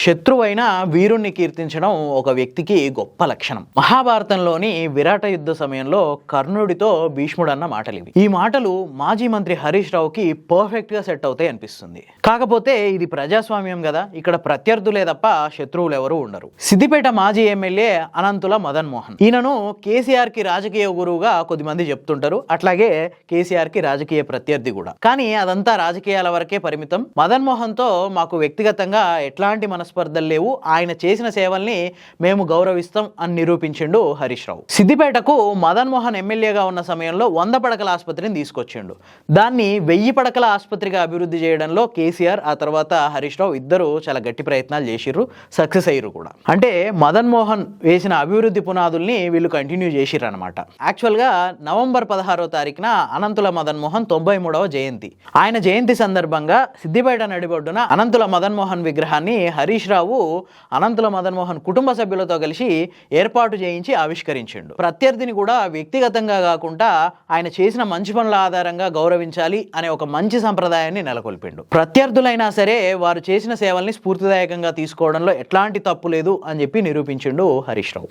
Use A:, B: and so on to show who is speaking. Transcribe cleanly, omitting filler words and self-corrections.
A: శత్రువైన వీరుణ్ణి కీర్తించడం ఒక వ్యక్తికి గొప్ప లక్షణం. మహాభారతంలోని విరాట యుద్ధ సమయంలో కర్ణుడితో భీష్ముడన్న మాటలివి. ఈ మాటలు మాజీ మంత్రి హరీష్ రావుకి పర్ఫెక్ట్ గా సెట్ అవుతాయి అనిపిస్తుంది. కాకపోతే ఇది ప్రజాస్వామ్యం కదా, ఇక్కడ ప్రత్యర్థులే తప్ప శత్రువులు ఎవరు ఉండరు. సిద్దిపేట మాజీ ఎమ్మెల్యే అనంతుల మదన్ మోహన్, ఈయనను కేసీఆర్ కి రాజకీయ గురువుగా కొద్దిమంది చెప్తుంటారు, అట్లాగే కేసీఆర్ కి రాజకీయ ప్రత్యర్థి కూడా. కానీ అదంతా రాజకీయాల వరకే పరిమితం. మదన్ మోహన్ తో మాకు వ్యక్తిగతంగా ఎట్లాంటి మనస్పర్ధలు లేవు, ఆయన చేసిన సేవల్ని మేము గౌరవిస్తాం అని నిరూపించిండు హరీష్ రావు. సిద్దిపేటకు మదన్ మోహన్ ఎమ్మెల్యేగా ఉన్న సమయంలో 100 పడకల ఆసుపత్రిని తీసుకొచ్చిండు. దాన్ని 1000 పడకల ఆసుపత్రిగా అభివృద్ధి చేయడంలో కేసీఆర్ ఆ తర్వాత హరీష్ రావు ఇద్దరు చాలా గట్టి ప్రయత్నాలు చేసిర్రు, సక్సెస్ అయ్యారు కూడా. అంటే మదన్ మోహన్ వేసిన అభివృద్ధి పునాదుల్ని వీళ్ళు కంటిన్యూ చేసిర్రు అనమాట. యాక్చువల్ గా నవంబర్ 16వ తారీఖున అనంతుల మదన్ మోహన్ 93వ జయంతి. ఆయన జయంతి సందర్భంగా సిద్దిపేట నడిబొడ్డున అనంతుల మదన్ మోహన్ విగ్రహాన్ని హరీష్ రావు అనంతుల మదన్ మోహన్ కుటుంబ సభ్యులతో కలిసి ఏర్పాటు చేయించి ఆవిష్కరించిండు. ప్రత్యర్థిని కూడా వ్యక్తిగతంగా కాకుండా ఆయన చేసిన మంచి పనుల ఆధారంగా గౌరవించాలి అనే ఒక మంచి సంప్రదాయాన్ని నెలకొల్పిండు. ప్రత్యర్థులైనా సరే వారు చేసిన సేవల్ని స్ఫూర్తిదాయకంగా తీసుకోవడంలో ఎట్లాంటి తప్పు లేదు అని చెప్పి నిరూపించిండు హరీష్ రావు.